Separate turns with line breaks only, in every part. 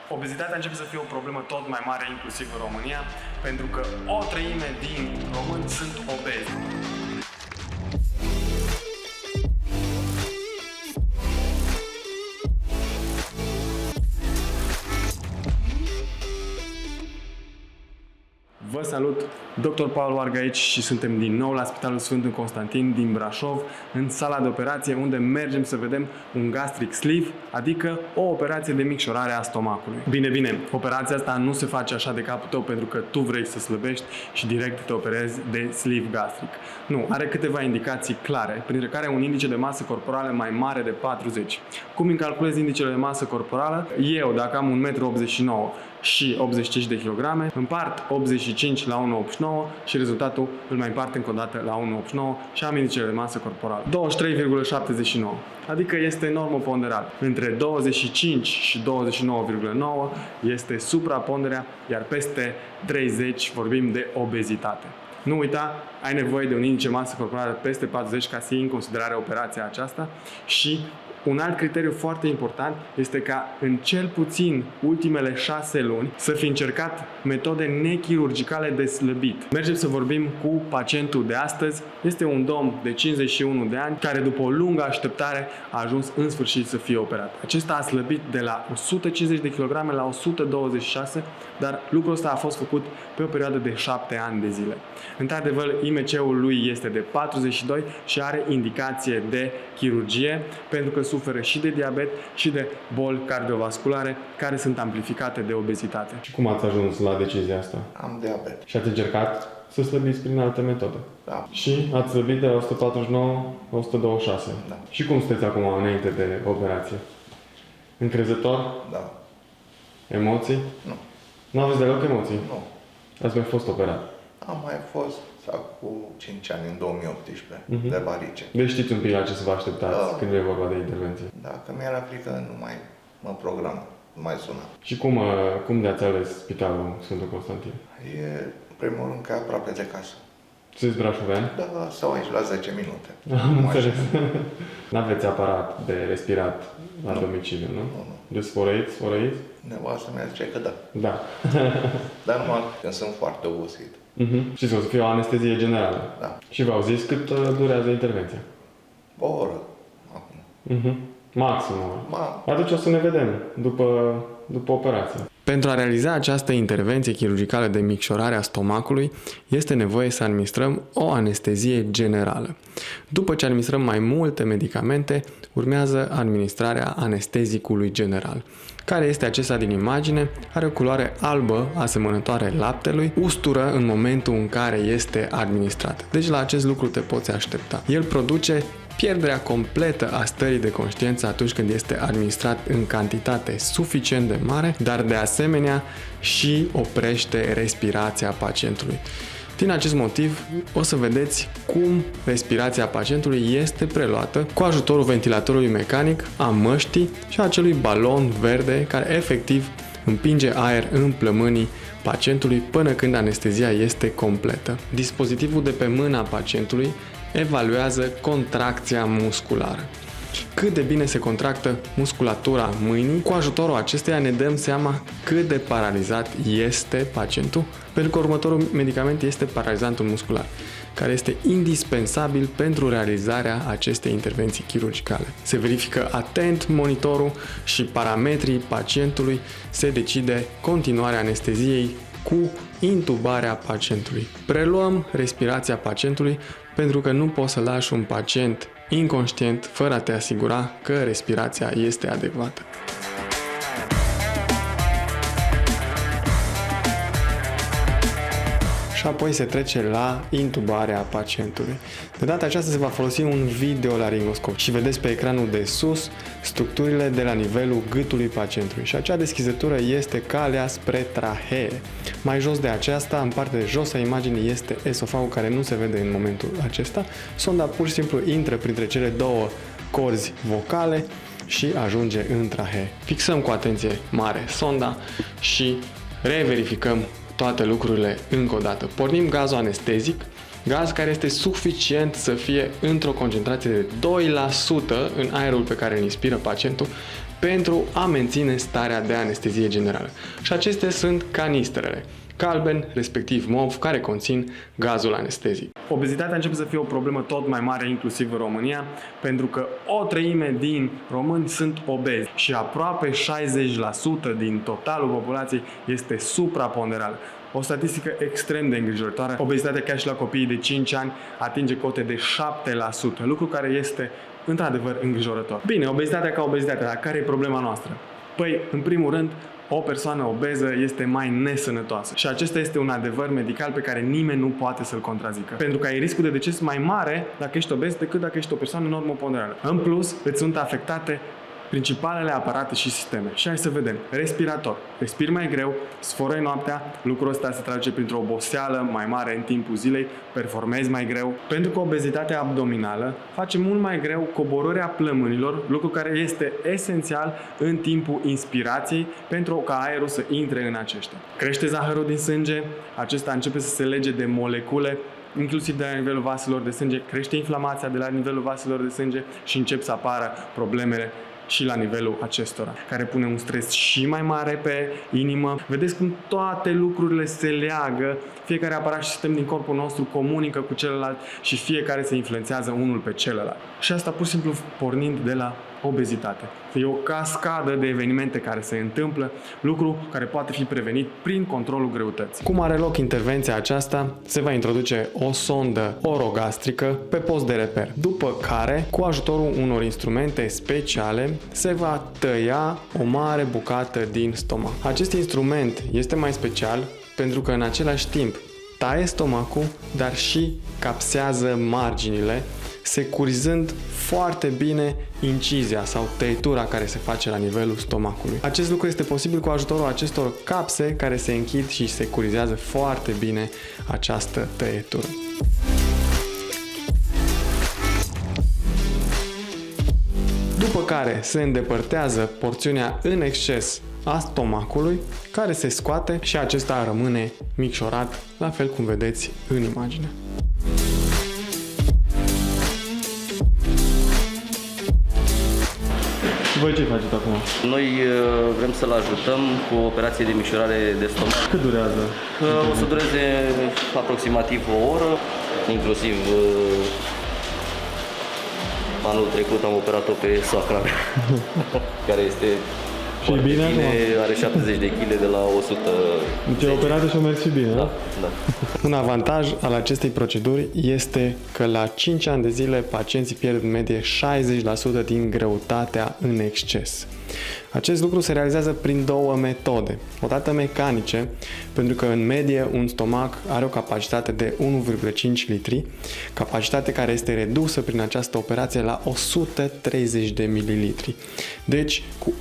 Obezitatea începe să fie o problemă tot mai mare, inclusiv în România, pentru că o treime din români sunt obezi. Vă salut! Dr. Paul Varga aici și suntem din nou la Spitalul Sfântul Constantin din Brașov, în sala de operație unde mergem să vedem un gastric sleeve, adică o operație de micșorare a stomacului. Bine, operația asta nu se face așa de capul tău pentru că tu vrei să slăbești și direct te operezi de sleeve gastric. Nu, are câteva indicații clare, printre care un indice de masă corporală mai mare de 40. Cum îmi calculez indicele de masă corporală? Eu, dacă am 1,89 m și 85 de kg, împart 85 la 1,89 și rezultatul îl mai împart încă o dată la 1,89 și am indicele de masă corporală 23,79, adică este normoponderal. Între 25 și 29,9 este supraponderea, iar peste 30 vorbim de obezitate. Nu uita, ai nevoie de un indice masă corporală peste 40 ca să iei în considerare operația aceasta și un alt criteriu foarte important este ca în cel puțin ultimele 6 luni să fi încercat metode nechirurgicale de slăbit. Mergem să vorbim cu pacientul de astăzi. Este un domn de 51 de ani care după o lungă așteptare a ajuns în sfârșit să fie operat. Acesta a slăbit de la 150 de kg la 126, dar lucrul ăsta a fost făcut pe o perioadă de 7 ani de zile. Într-adevăr, IMC-ul lui este de 42 și are indicație de chirurgie pentru că suferă și de diabet și de boli cardiovasculare care sunt amplificate de obezitate. Și cum ați ajuns la decizia asta?
Am diabet.
Și ați încercat să slăbiți prin altă metodă?
Da.
Și ați slăbit de la 149 la 126?
Da.
Și cum sunteți acum înainte de operație? Încrezător?
Da.
Emoții?
Nu.
Nu aveți deloc emoții?
Nu.
Ați mai fost operat?
Am mai fost cu 5 ani, în 2018, de varice.
Deci știți un pic la ce să vă așteptați când e vorba de intervenție.
Dacă mi-era frică, nu mai mă program, nu mai sunam.
Și cum de-ați ales Spitalul Sfântul Constantin?
E, în primul rând, că aproape de casă.
Sunteți brașoveani?
Da, stau aici la 10 minute.
Am înțeles. N-aveți aparat de respirat la domiciliu, nu?
Nu.
Deci sfărăiți?
Nevastă mi-a zice că da.
Da.
Dar numai când sunt foarte obosit.
Și să fie o anestezie generală.
Da.
Și v-au zis cât durează intervenția?
O oră. Acum.
Maxim o oră. Atunci o să ne vedem după operație. Pentru a realiza această intervenție chirurgicală de micșorare a stomacului, este nevoie să administrăm o anestezie generală. După ce administrăm mai multe medicamente, urmează administrarea anestezicului general. Care este acesta din imagine? Are o culoare albă asemănătoare laptelui, ustură în momentul în care este administrat. Deci la acest lucru te poți aștepta. El produce pierderea completă a stării de conștiință atunci când este administrat în cantitate suficient de mare, dar de asemenea și oprește respirația pacientului. Din acest motiv, o să vedeți cum respirația pacientului este preluată cu ajutorul ventilatorului mecanic, a măștii și a acelui balon verde care efectiv împinge aer în plămânii pacientului până când anestezia este completă. Dispozitivul de pe mâna pacientului evaluează contracția musculară. Cât de bine se contractă musculatura mâinii, cu ajutorul acesteia ne dăm seama cât de paralizat este pacientul, pentru că următorul medicament este paralizantul muscular, care este indispensabil pentru realizarea acestei intervenții chirurgicale. Se verifică atent monitorul și parametrii pacientului, se decide continuarea anesteziei cu intubarea pacientului. Preluăm respirația pacientului pentru că nu poți să lași un pacient inconștient fără a te asigura că respirația este adecvată. Și apoi se trece la intubarea pacientului. De data aceasta se va folosi un videolaringoscop și vedeți pe ecranul de sus structurile de la nivelul gâtului pacientului și acea deschizătură este calea spre trahee. Mai jos de aceasta, în partea de jos a imaginii, este esofagul care nu se vede în momentul acesta. Sonda pur și simplu intră printre cele două corzi vocale și ajunge în trahee. Fixăm cu atenție mare sonda și reverificăm toate lucrurile încă o dată. Pornim gazul anestezic, gaz care este suficient să fie într-o concentrație de 2% în aerul pe care îl inspiră pacientul, pentru a menține starea de anestezie generală. Și acestea sunt canistrele galben, respectiv mov, care conțin gazul anestezic. Obezitatea începe să fie o problemă tot mai mare, inclusiv în România, pentru că o treime din români sunt obezi și aproape 60% din totalul populației este supraponderală. O statistică extrem de îngrijorătoare. Obezitatea chiar și la copiii de 5 ani atinge cote de 7%, lucru care este într-adevăr îngrijorător. Bine, obezitatea ca obezitatea, dar care e problema noastră? Păi, în primul rând, o persoană obeză este mai nesănătoasă. Și acesta este un adevăr medical pe care nimeni nu poate să-l contrazică. Pentru că ai riscul de deces mai mare dacă ești obez decât dacă ești o persoană normoponderală. În plus, îți sunt afectate principalele aparate și sisteme. Și hai să vedem. Respirator. Respiri mai greu, sforăi noaptea, lucrul ăsta se traduce printr-o oboseală mai mare în timpul zilei, performezi mai greu. Pentru că obezitatea abdominală face mult mai greu coborârea plămânilor, lucru care este esențial în timpul inspirației pentru ca aerul să intre în aceștia. Crește zahărul din sânge, acesta începe să se lege de molecule inclusiv de la nivelul vaselor de sânge, crește inflamația de la nivelul vaselor de sânge și încep să apară problemele și la nivelul acestora, care pune un stres și mai mare pe inimă. Vedeți cum toate lucrurile se leagă, fiecare aparat și sistem din corpul nostru comunică cu celălalt și fiecare se influențează unul pe celălalt. Și asta pur și simplu pornind de la obezitate. E o cascadă de evenimente care se întâmplă, lucru care poate fi prevenit prin controlul greutății. Cum are loc intervenția aceasta? Se va introduce o sondă orogastrică pe post de reper, după care, cu ajutorul unor instrumente speciale, se va tăia o mare bucată din stomac. Acest instrument este mai special pentru că în același timp taie stomacul, dar și capsează marginile, securizând foarte bine incizia sau tăietura care se face la nivelul stomacului. Acest lucru este posibil cu ajutorul acestor capse care se închid și securizează foarte bine această tăietură. După care se îndepărtează porțiunea în exces a stomacului, care se scoate și acesta rămâne micșorat, la fel cum vedeți în imagine. Voi ce faceți acum?
Noi vrem să-l ajutăm cu o operație de micșorare de stomac.
Cât durează?
O să dureze aproximativ o oră, inclusiv anul trecut am operat-o pe soacra mea, care este
și bine acum?
Are 70 de kg de la 100.
Deci operată și-o mers și bine,
da? Da.
Un avantaj al acestei proceduri este că la 5 ani de zile pacienții pierd în medie 60% din greutatea în exces. Acest lucru se realizează prin două metode. Odată mecanice, pentru că în medie un stomac are o capacitate de 1,5 litri, capacitate care este redusă prin această operație la 130 de mililitri. Deci cu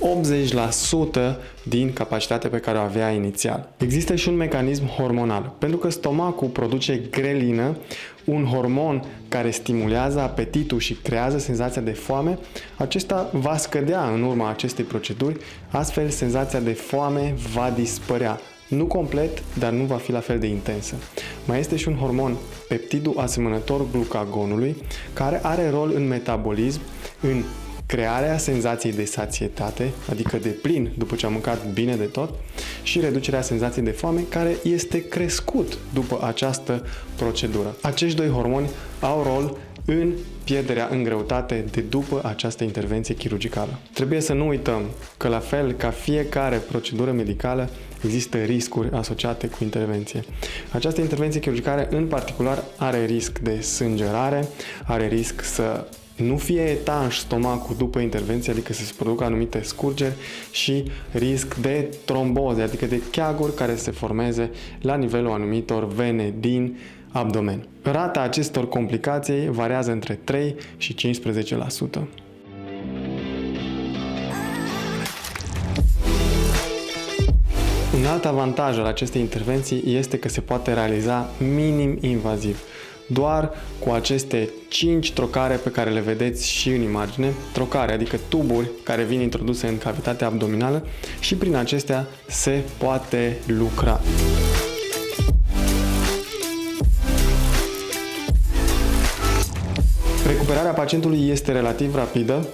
80% din capacitatea pe care o avea inițial. Există și un mecanism hormonal, pentru că stomacul produce grelină, un hormon care stimulează apetitul și creează senzația de foame. Acesta va scădea în urma acestei proceduri, astfel senzația de foame va dispărea. Nu complet, dar nu va fi la fel de intensă. Mai este și un hormon, peptidul asemănător glucagonului, care are rol în metabolism, în crearea senzației de sațietate, adică de plin după ce am mâncat bine de tot, și reducerea senzației de foame, care este crescut după această procedură. Acești doi hormoni au rol în pierderea în greutate de după această intervenție chirurgicală. Trebuie să nu uităm că, la fel ca fiecare procedură medicală, există riscuri asociate cu intervenție. Această intervenție chirurgicală în particular are risc de sângerare, are risc să nu fie etanș stomacul după intervenție, adică să se producă anumite scurgeri, și risc de tromboze, adică de cheaguri care se formeze la nivelul anumitor vene din abdomen. Rata acestor complicații variază între 3 și 15%. Un alt avantaj al acestei intervenții este că se poate realiza minim invaziv. Doar cu aceste 5 trocare pe care le vedeți și în imagine, trocare, adică tuburi care vin introduse în cavitatea abdominală, și prin acestea se poate lucra. Recuperarea pacientului este relativ rapidă,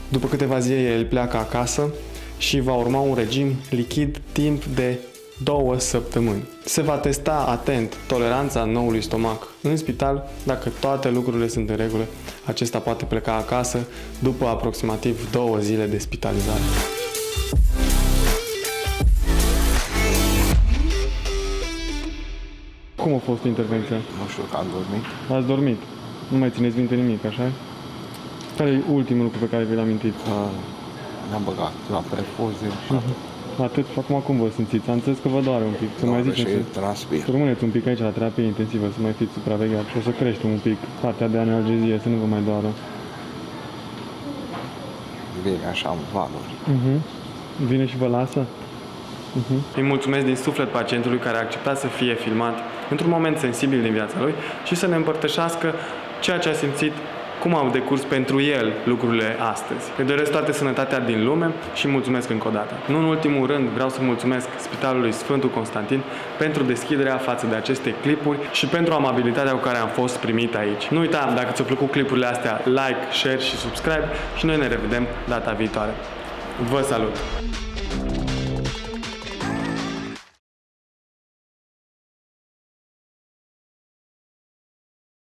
După câteva zile el pleacă acasă și va urma un regim lichid timp de 2 săptămâni. Se va testa atent toleranța noului stomac în spital. Dacă toate lucrurile sunt în regulă, acesta poate pleca acasă după aproximativ 2 zile de spitalizare. Cum a fost intervenția?
Nu știu că am dormit.
Ați dormit? Nu mai țineți minte nimic, așa? Care e ultimul lucru pe care vi-l amintiți?
Ne-am băgat la perfuzie și
Atât. Acum cum vă simțiți? Am înțeles că vă doare un pic. Să mai
și
ziceți.
transpir.
Să rămâneți un pic aici la terapie intensivă, să mai fiți supravegheat și o să creștem un pic partea de analgezie, să nu vă mai doară.
Vine așa în valuri.
Vine și vă lasă? Îi mulțumesc din suflet pacientului care a acceptat să fie filmat într-un moment sensibil din viața lui și să ne împărtășească ceea ce a simțit, cum au decurs pentru el lucrurile astăzi. Îi doresc toată sănătatea din lume și mulțumesc încă o dată. Nu în ultimul rând, vreau să mulțumesc Spitalului Sfântul Constantin pentru deschiderea față de aceste clipuri și pentru amabilitatea cu care am fost primit aici. Nu uita, dacă ți-au plăcut clipurile astea, like, share și subscribe și noi ne revedem data viitoare. Vă salut!